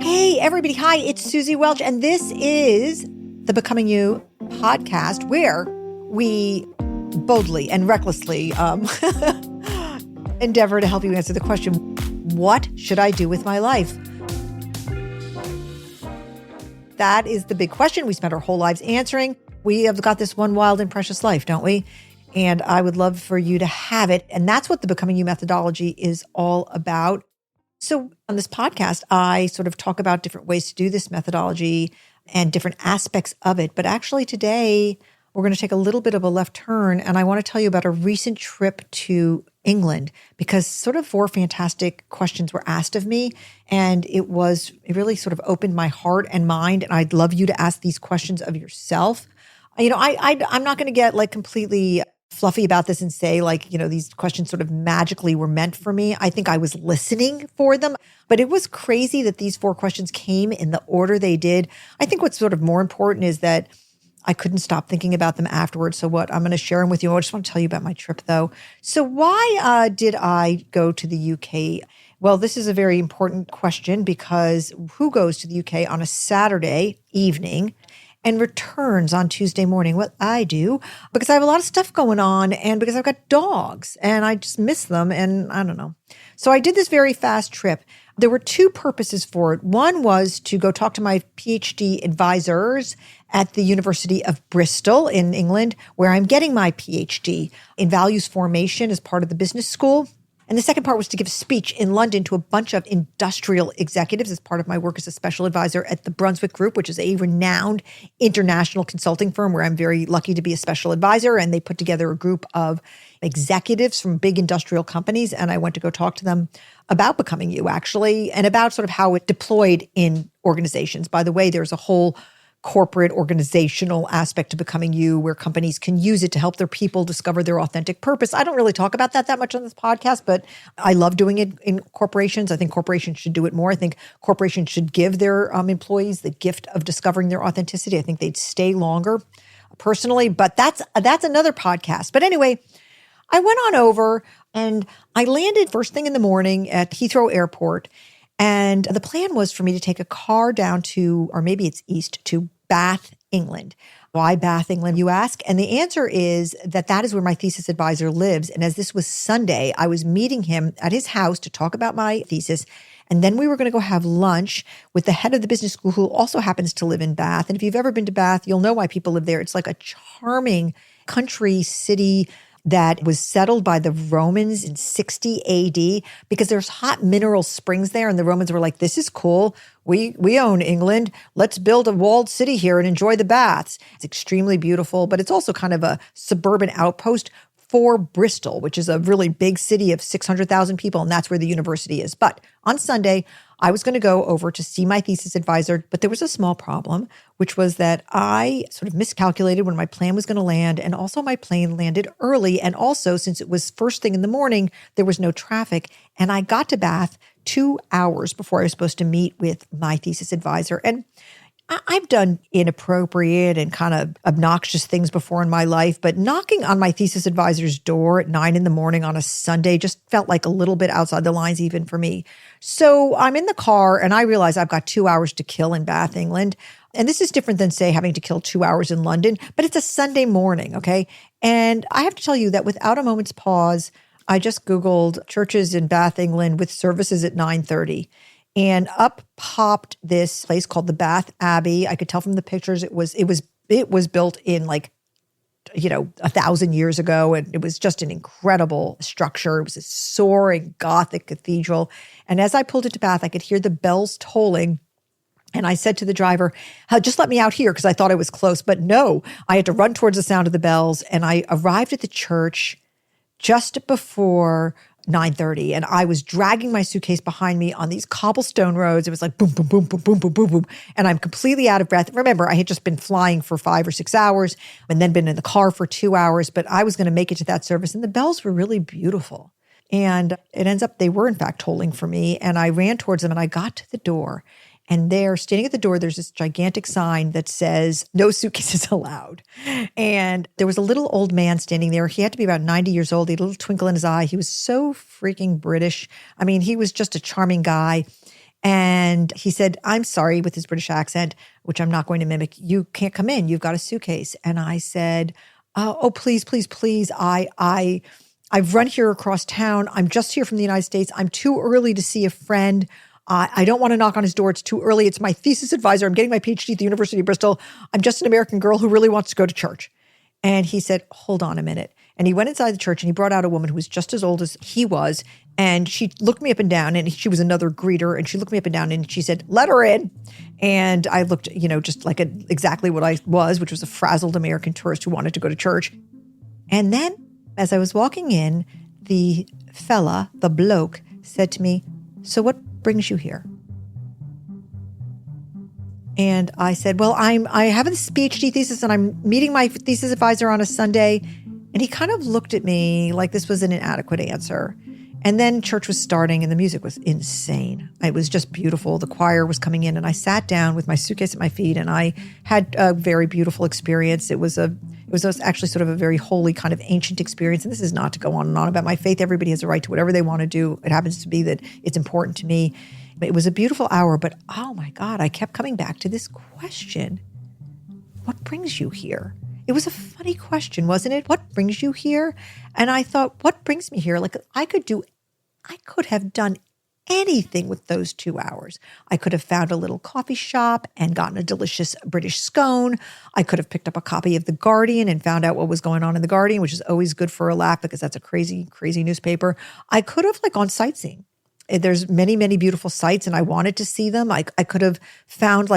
Hey, everybody. Hi, it's Suzy Welch, and this is the Becoming You podcast where we boldly and recklessly endeavor to help you answer the question, what should I do with my life? That is the big question we spend our whole lives answering. We have got this one wild and precious life, don't we? And I would love for you to have it. And that's what the Becoming You methodology is all about. So on this podcast, I sort of talk about different ways to do this methodology and different aspects of it. But actually today, we're going to take a little bit of a left turn. And I want to tell you about a recent trip to England because sort of 4 fantastic questions were asked of me. And it really sort of opened my heart and mind. And I'd love you to ask these questions of yourself. You know, I'm not going to get like completely fluffy about this and say like, you know, these questions sort of magically were meant for me. I think I was listening for them, but it was crazy that these 4 questions came in the order they did. I think what's sort of more important is that I couldn't stop thinking about them afterwards. So what I'm going to share them with you. I just want to tell you about my trip though. So why did I go to the UK? Well, this is a very important question because who goes to the UK on a Saturday evening and returns on Tuesday morning? Well, I do because I have a lot of stuff going on and because I've got dogs and I just miss them and I don't know. So I did this very fast trip. There were 2 purposes for it. One was to go talk to my PhD advisors at the University of Bristol in England, where I'm getting my PhD in values formation as part of the business school. And the second part was to give a speech in London to a bunch of industrial executives as part of my work as a special advisor at the Brunswick Group, which is a renowned international consulting firm where I'm very lucky to be a special advisor. And they put together a group of executives from big industrial companies. And I went to go talk to them about Becoming You, actually, and about sort of how it deployed in organizations. By the way, there's a whole corporate organizational aspect to Becoming You where companies can use it to help their people discover their authentic purpose. I don't really talk about that much on this podcast, but I love doing it in corporations. I think corporations should do it more. I think corporations should give their employees the gift of discovering their authenticity. I think they'd stay longer personally, but that's another podcast. But anyway, I went on over and I landed first thing in the morning at Heathrow Airport. And the plan was for me to take a car down to, or maybe it's east, to Bath, England. Why Bath, England, you ask? And the answer is that is where my thesis advisor lives. And as this was Sunday, I was meeting him at his house to talk about my thesis. And then we were going to go have lunch with the head of the business school who also happens to live in Bath. And if you've ever been to Bath, you'll know why people live there. It's like a charming country city that was settled by the Romans in 60 AD because there's hot mineral springs there. And the Romans were like, this is cool. We own England. Let's build a walled city here and enjoy the baths. It's extremely beautiful, but it's also kind of a suburban outpost for Bristol, which is a really big city of 600,000 people. And that's where the university is. But on Sunday, I was going to go over to see my thesis advisor, but there was a small problem, which was that I sort of miscalculated when my plane was going to land. And also my plane landed early. And also since it was first thing in the morning, there was no traffic. And I got to Bath 2 hours before I was supposed to meet with my thesis advisor. And I've done inappropriate and kind of obnoxious things before in my life, but knocking on my thesis advisor's door at 9 a.m. on a Sunday just felt like a little bit outside the lines even for me. So I'm in the car and I realize I've got 2 hours to kill in Bath, England. And this is different than, say, having to kill 2 hours in London, but it's a Sunday morning, okay? And I have to tell you that without a moment's pause, I just Googled churches in Bath, England with services at 9:30. And up popped this place called the Bath Abbey. I could tell from the pictures it was built in like, 1,000 years ago. And it was just an incredible structure. It was a soaring Gothic cathedral. And as I pulled into Bath, I could hear the bells tolling. And I said to the driver, just let me out here because I thought I was close. But no, I had to run towards the sound of the bells. And I arrived at the church just before 9:30, and I was dragging my suitcase behind me on these cobblestone roads. It was like boom, boom, boom, boom, boom, boom, boom, boom. And I'm completely out of breath. Remember, I had just been flying for 5 or 6 hours and then been in the car for 2 hours, but I was going to make it to that service. And the bells were really beautiful. And it ends up, they were in fact tolling for me. And I ran towards them and I got to the door. And there, standing at the door, there's this gigantic sign that says, no suitcases allowed. And there was a little old man standing there. He had to be about 90 years old. He had a little twinkle in his eye. He was so freaking British. I mean, he was just a charming guy. And he said, I'm sorry, with his British accent, which I'm not going to mimic. You can't come in. You've got a suitcase. And I said, oh, please, please, please. I've run here across town. I'm just here from the United States. I'm too early to see a friend. I don't want to knock on his door. It's too early. It's my thesis advisor. I'm getting my PhD at the University of Bristol. I'm just an American girl who really wants to go to church. And he said, hold on a minute. And he went inside the church and he brought out a woman who was just as old as he was. And she looked me up and down, and she was another greeter. And she looked me up and down and she said, let her in. And I looked, just like exactly what I was, which was a frazzled American tourist who wanted to go to church. And then as I was walking in, the bloke, said to me, so what brings you here? And I said, well, I have this PhD thesis and I'm meeting my thesis advisor on a Sunday. And he kind of looked at me like this was an inadequate answer. And then church was starting and the music was insane. It was just beautiful. The choir was coming in and I sat down with my suitcase at my feet and I had a very beautiful experience. It was actually sort of a very holy kind of ancient experience. And this is not to go on and on about my faith. Everybody has a right to whatever they want to do. It happens to be that it's important to me. It was a beautiful hour, but oh my God, I kept coming back to this question. What brings you here? It was a funny question, wasn't it? What brings you here? And I thought, what brings me here? Like I could have done anything with those 2 hours. I could have found a little coffee shop and gotten a delicious British scone. I could have picked up a copy of The Guardian and found out what was going on in The Guardian, which is always good for a laugh because that's a crazy, crazy newspaper. I could have gone sightseeing. There's many, many beautiful sights and I wanted to see them. I could have found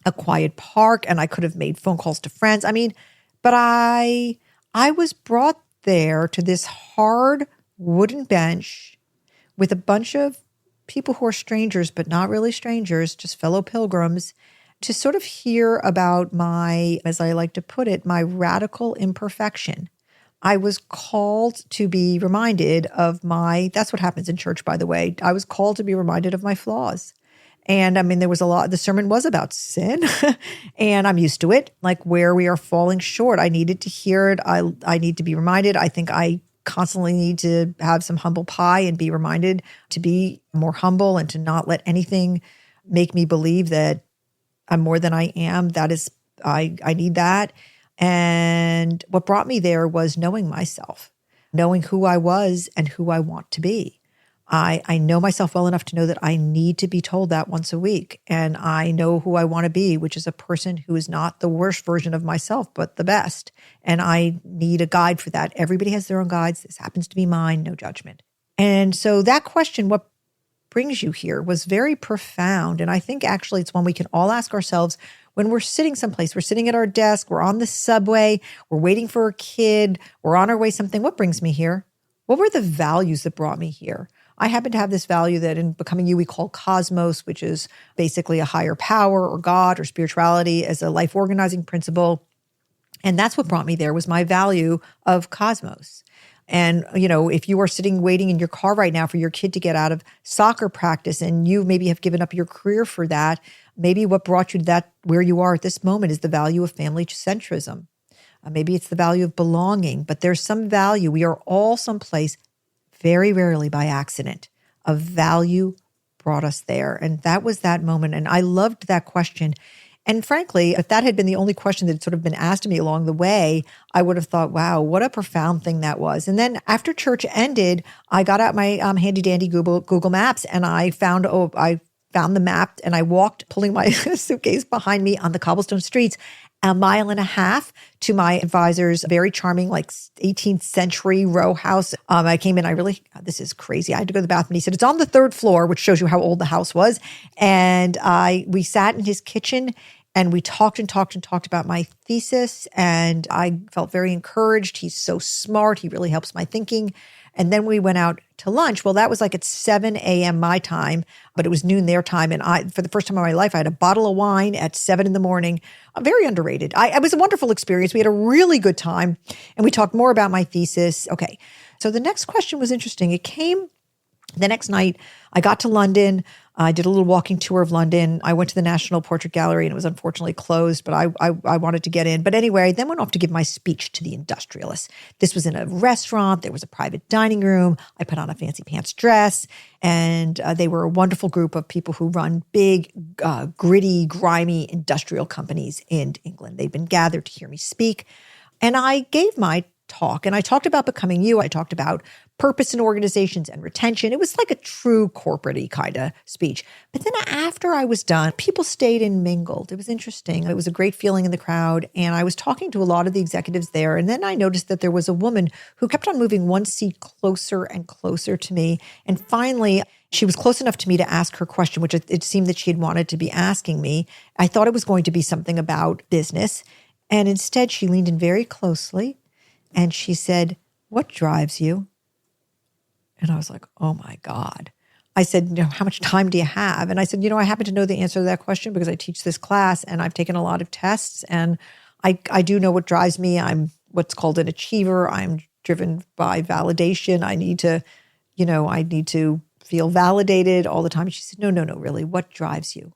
a quiet park and I could have made phone calls to friends. But I was brought there to this hard wooden bench with a bunch of people who are strangers, but not really strangers, just fellow pilgrims, to sort of hear about my, as I like to put it, my radical imperfection. I was called to be reminded of that's what happens in church, by the way. I was called to be reminded of my flaws. And there was the sermon was about sin and I'm used to it, like where we are falling short. I needed to hear it. I need to be reminded. I think I constantly need to have some humble pie and be reminded to be more humble and to not let anything make me believe that I'm more than I am. I need that. And what brought me there was knowing myself, knowing who I was and who I want to be. I know myself well enough to know that I need to be told that once a week. And I know who I want to be, which is a person who is not the worst version of myself, but the best. And I need a guide for that. Everybody has their own guides. This happens to be mine, no judgment. And so that question, what brings you here, was very profound. And I think actually it's one we can all ask ourselves when we're sitting someplace. We're sitting at our desk, we're on the subway, we're waiting for a kid, we're on our way something. What brings me here? What were the values that brought me here? I happen to have this value that in Becoming You we call cosmos, which is basically a higher power or God or spirituality as a life organizing principle. And that's what brought me there, was my value of cosmos. And, if you are sitting waiting in your car right now for your kid to get out of soccer practice and you maybe have given up your career for that, maybe what brought you to that where you are at this moment is the value of family centrism. Maybe it's the value of belonging, but there's some value. We are all someplace, very rarely by accident. A value brought us there. And that was that moment. And I loved that question. And frankly, if that had been the only question that had sort of been asked of me along the way, I would have thought, wow, what a profound thing that was. And then after church ended, I got out my handy dandy Google Maps and I found the map and I walked, pulling my suitcase behind me on the cobblestone streets, a mile and a half to my advisor's very charming, 18th century row house. I came in, this is crazy. I had to go to the bathroom. He said, it's on the 3rd floor, which shows you how old the house was. And we sat in his kitchen and we talked about my thesis. And I felt very encouraged. He's so smart. He really helps my thinking. And then we went out to lunch. Well, that was at 7 a.m. my time, but it was noon their time. And for the first time in my life, I had a bottle of wine at 7 a.m. Very underrated. It was a wonderful experience. We had a really good time and we talked more about my thesis. Okay. So the next question was interesting. It came The next night, I got to London. I did a little walking tour of London. I went to the National Portrait Gallery, and it was unfortunately closed, but I wanted to get in. But anyway, I then went off to give my speech to the industrialists. This was in a restaurant. There was a private dining room. I put on a fancy pants dress, and they were a wonderful group of people who run big, gritty, grimy industrial companies in England. They'd been gathered to hear me speak, and I gave my talk, and I talked about becoming you. I talked about purpose in organizations and retention. It was like a true corporate-y kind of speech. But then after I was done, people stayed and mingled. It was interesting. It was a great feeling in the crowd. And I was talking to a lot of the executives there. And then I noticed that there was a woman who kept on moving one seat closer and closer to me. And finally, she was close enough to me to ask her question, which it seemed that she had wanted to be asking me. I thought it was going to be something about business. And instead, she leaned in very closely and she said, "What drives you?" And I was like, oh my God. I said, how much time do you have? And I said, I happen to know the answer to that question because I teach this class and I've taken a lot of tests and I do know what drives me. I'm what's called an achiever. I'm driven by validation. I need to feel validated all the time. And she said, no, really, what drives you?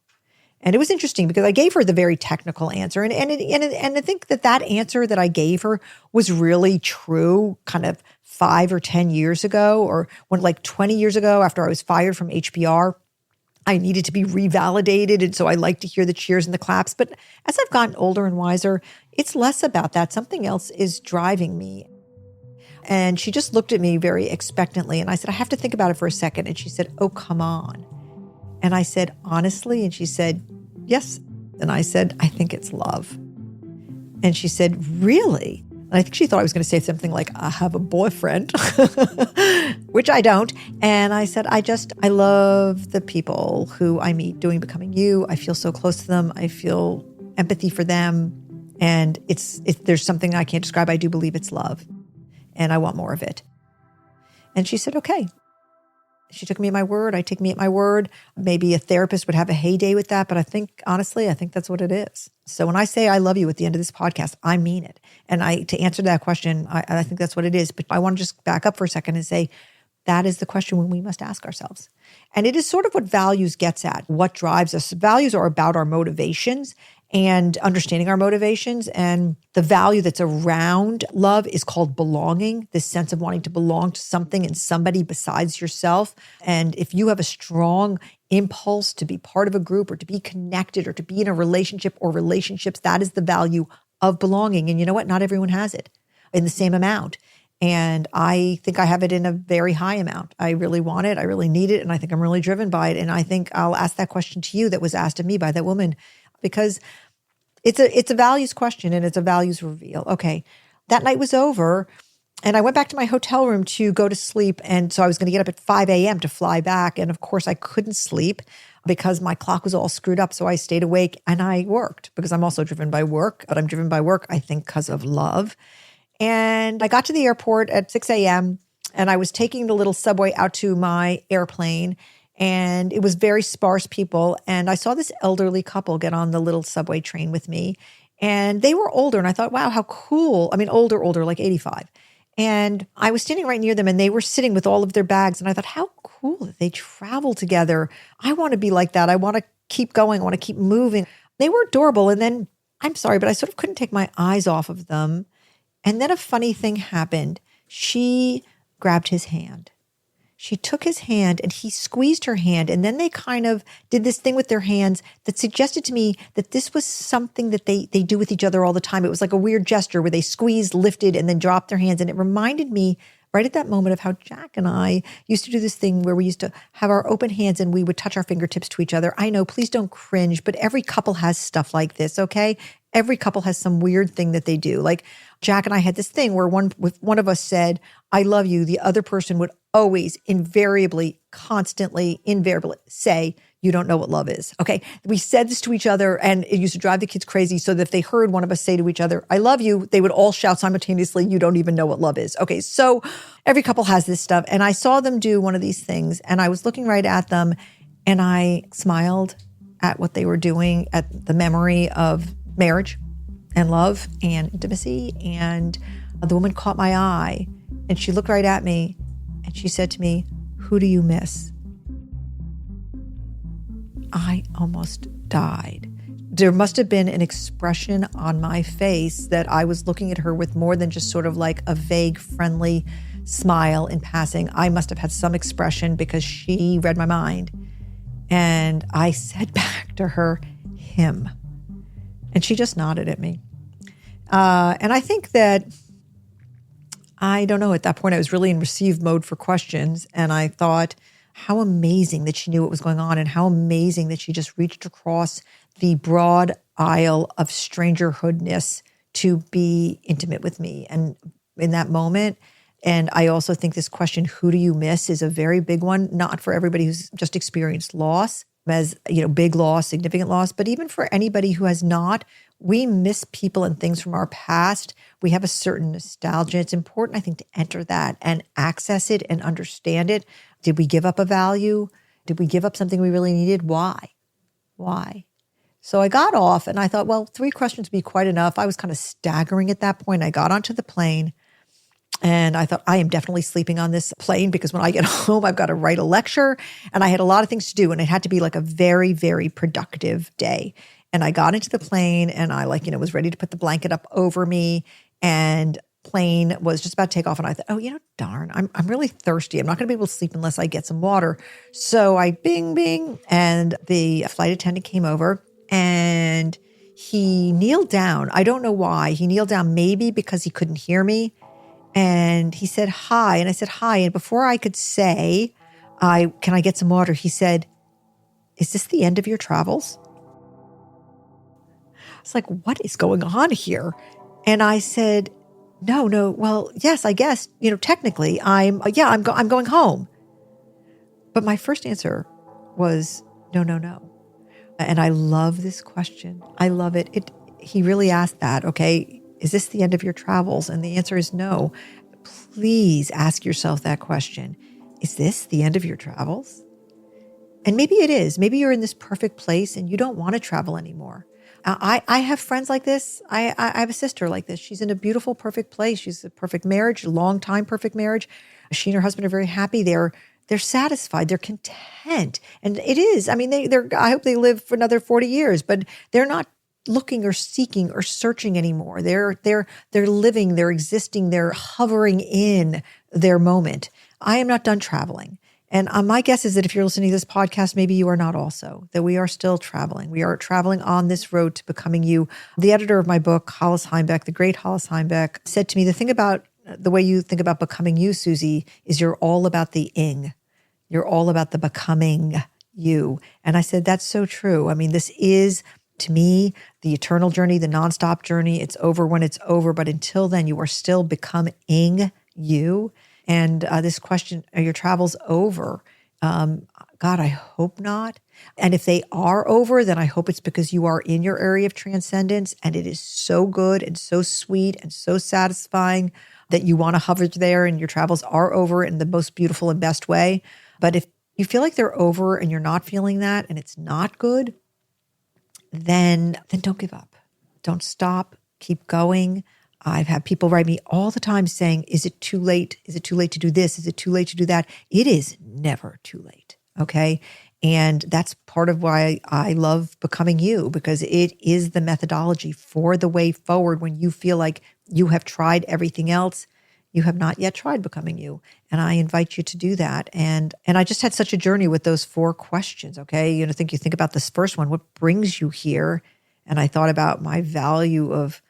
And it was interesting because I gave her the very technical answer. And I think that answer that I gave her was really true kind of 5 or 10 years ago, or when 20 years ago after I was fired from HBR, I needed to be revalidated. And so I like to hear the cheers and the claps. But as I've gotten older and wiser, it's less about that. Something else is driving me. And she just looked at me very expectantly. And I said, I have to think about it for a second. And she said, oh, come on. And I said, honestly? And she said, yes. And I said, I think it's love. And she said, really? And I think she thought I was going to say something like, I have a boyfriend, which I don't. And I said, I love the people who I meet doing Becoming You. I feel so close to them. I feel empathy for them. And there's something I can't describe. I do believe it's love. And I want more of it. And she said, okay. She took me at my word. I take me at my word. Maybe a therapist would have a heyday with that, but honestly, I think that's what it is. So when I say I love you at the end of this podcast, I mean it. And to answer that question, I think that's what it is. But I want to just back up for a second and say, that is the question when we must ask ourselves. And it is sort of what values gets at, what drives us. Values are about our motivations and understanding our motivations. And the value that's around love is called belonging, this sense of wanting to belong to something and somebody besides yourself. And if you have a strong impulse to be part of a group or to be connected or to be in a relationship or relationships, that is the value of belonging. And you know what? Not everyone has it in the same amount. And I think I have it in a very high amount. I really want it. I really need it. And I think I'm really driven by it. And I think I'll ask that question to you that was asked of me by that woman, because it's a values question and it's a values reveal. Okay, that night was over and I went back to my hotel room to go to sleep. And so I was going to get up at 5 a.m. to fly back. And of course I couldn't sleep because my clock was all screwed up. So I stayed awake and I worked because I'm also driven by work, but I'm driven by work, I think, because of love. And I got to the airport at 6 a.m. and I was taking the little subway out to my airplane. And it was very sparse people. And I saw this elderly couple get on the little subway train with me. And they were older. And I thought, wow, how cool. I mean, older, like 85. And I was standing right near them and they were sitting with all of their bags. And I thought, how cool that they travel together. I want to be like that. I want to keep going. I want to keep moving. They were adorable. And then, I'm sorry, but I sort of couldn't take my eyes off of them. And then a funny thing happened. She grabbed his hand. She took his hand and he squeezed her hand. And then they kind of did this thing with their hands that suggested to me that this was something that they do with each other all the time. It was like a weird gesture where they squeezed, lifted, and then dropped their hands. And it reminded me right at that moment of how Jack and I used to do this thing where we used to have our open hands and we would touch our fingertips to each other. I know, please don't cringe, but every couple has stuff like this, okay? Every couple has some weird thing that they do. Like Jack and I had this thing where one of us said, I love you. The other person would always, invariably, constantly, invariably say, you don't know what love is. Okay. We said this to each other and it used to drive the kids crazy. So that if they heard one of us say to each other, I love you, they would all shout simultaneously, you don't even know what love is. Okay. So every couple has this stuff. And I saw them do one of these things and I was looking right at them and I smiled at what they were doing, at the memory of marriage and love and intimacy. And the woman caught my eye and she looked right at me and she said to me, Who do you miss? I almost died. There must have been an expression on my face that I was looking at her with more than just sort of like a vague, friendly smile in passing. I must have had some expression because she read my mind. And I said back to her, him. And she just nodded at me. And I think that, I don't know, at that point I was really in receive mode for questions. And I thought, how amazing that she knew what was going on and how amazing that she just reached across the broad aisle of strangerhoodness to be intimate with me. And in that moment, and I also think this question, who do you miss, is a very big one, not for everybody who's just experienced loss, as big loss, significant loss, but even for anybody who has not. We miss people and things from our past. We have a certain nostalgia. It's important, I think, to enter that and access it and understand it. Did we give up a value? Did we give up something we really needed? Why? So I got off and I thought, well, 3 questions would be quite enough. I was kind of staggering at that point. I got onto the plane and I thought, I am definitely sleeping on this plane because when I get home, I've got to write a lecture and I had a lot of things to do and it had to be like a very, very productive day. And I got into the plane and I was ready to put the blanket up over me and plane was just about to take off. And I thought, oh, darn, I'm really thirsty. I'm not going to be able to sleep unless I get some water. So I bing, and the flight attendant came over and he kneeled down. I don't know why. He kneeled down, maybe because he couldn't hear me. And he said, hi. And I said, hi. And before I could say, can I get some water? He said, is this the end of your travels? It's like, what is going on here? And I said, no. Well, yes, I guess, technically I'm going home. But my first answer was no. And I love this question. I love it. He really asked that, okay, is this the end of your travels? And the answer is no. Please ask yourself that question. Is this the end of your travels? And maybe it is. Maybe you're in this perfect place and you don't want to travel anymore. I have friends like this. I have a sister like this. She's in a beautiful, perfect place. She's a perfect marriage, a long time perfect marriage. She and her husband are very happy. They're satisfied. They're content. And it is. I mean, I hope they live for another 40 years, but they're not looking or seeking or searching anymore. They're living, they're existing, they're hovering in their moment. I am not done traveling. And my guess is that if you're listening to this podcast, maybe you are not also, that we are still traveling. We are traveling on this road to becoming you. The editor of my book, Hollis Heimbeck, the great Hollis Heimbeck, said to me, the thing about the way you think about becoming you, Suzy, is you're all about the ing. You're all about the becoming you. And I said, that's so true. I mean, this is, to me, the eternal journey, the nonstop journey. It's over when it's over. But until then, you are still becoming you. And this question, are your travels over? God, I hope not. And if they are over, then I hope it's because you are in your area of transcendence and it is so good and so sweet and so satisfying that you want to hover there and your travels are over in the most beautiful and best way. But if you feel like they're over and you're not feeling that and it's not good, then don't give up. Don't stop. Keep going. I've had people write me all the time saying, is it too late? Is it too late to do this? Is it too late to do that? It is never too late, okay? And that's part of why I love Becoming You, because it is the methodology for the way forward when you feel like you have tried everything else. You have not yet tried Becoming You. And I invite you to do that. And I just had such a journey with those 4 questions, okay? You think about this first one, what brings you here? And I thought about my value of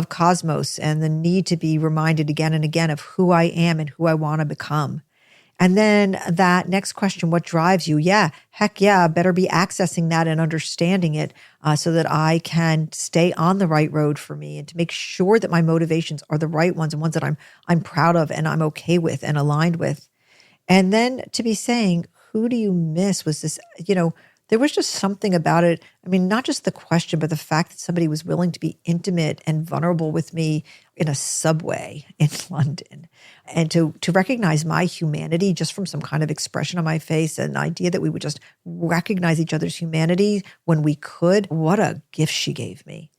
cosmos and the need to be reminded again and again of who I am and who I want to become. And then that next question, what drives you? Yeah, heck yeah, better be accessing that and understanding it so that I can stay on the right road for me and to make sure that my motivations are the right ones and ones that I'm proud of and I'm okay with and aligned with. And then to be saying, who do you miss? Was this, there was just something about it. I mean, not just the question, but the fact that somebody was willing to be intimate and vulnerable with me in a subway in London and to recognize my humanity just from some kind of expression on my face, an idea that we would just recognize each other's humanity when we could. What a gift she gave me.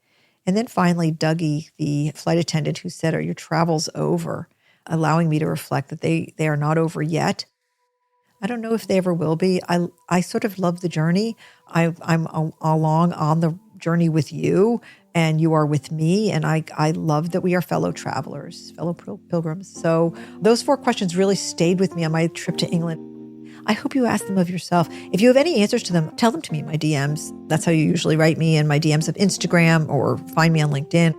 And then finally, Dougie, the flight attendant who said, are your travels over? Allowing me to reflect that they are not over yet. I don't know if they ever will be. I sort of love the journey. I'm along on the journey with you, and you are with me. And I love that we are fellow travelers, fellow pilgrims. So those 4 questions really stayed with me on my trip to England. I hope you ask them of yourself. If you have any answers to them, tell them to me in my DMs. That's how you usually write me in my DMs of Instagram or find me on LinkedIn.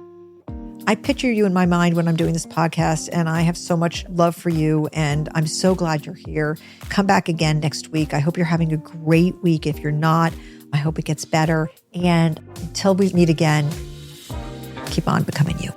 I picture you in my mind when I'm doing this podcast, and I have so much love for you, and I'm so glad you're here. Come back again next week. I hope you're having a great week. If you're not, I hope it gets better. And until we meet again, keep on becoming you.